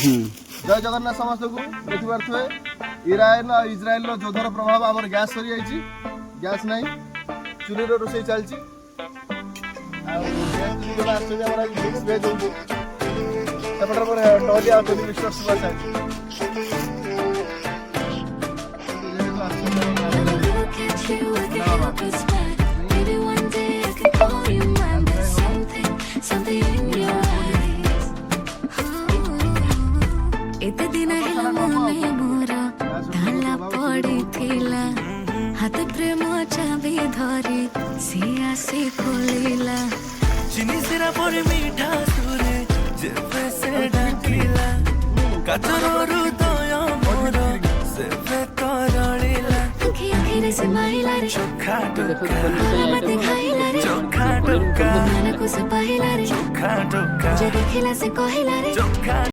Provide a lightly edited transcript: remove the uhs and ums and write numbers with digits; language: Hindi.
जय जगन्नाथ समस्त को देखिपे इज्राएल जोधर प्रभाव आम गैस सरी जाइए गैस ना चुली रोषे चलती एते दिन हेला मने मोर ताला पड़िथिला हाथ प्रेम चाबी धरी सिया से खोलिला चिनी सिरा पर मीठा सुरे जेबे से डाकिला काचरो हृदय मोर सेबे तरलिला आखि आखिरे से माइला रे चोखा टोका मते खाइला रे चोखा टोका मन को से पाहिला रे चोखा टोका जे देखिला से कहिला रे चोखा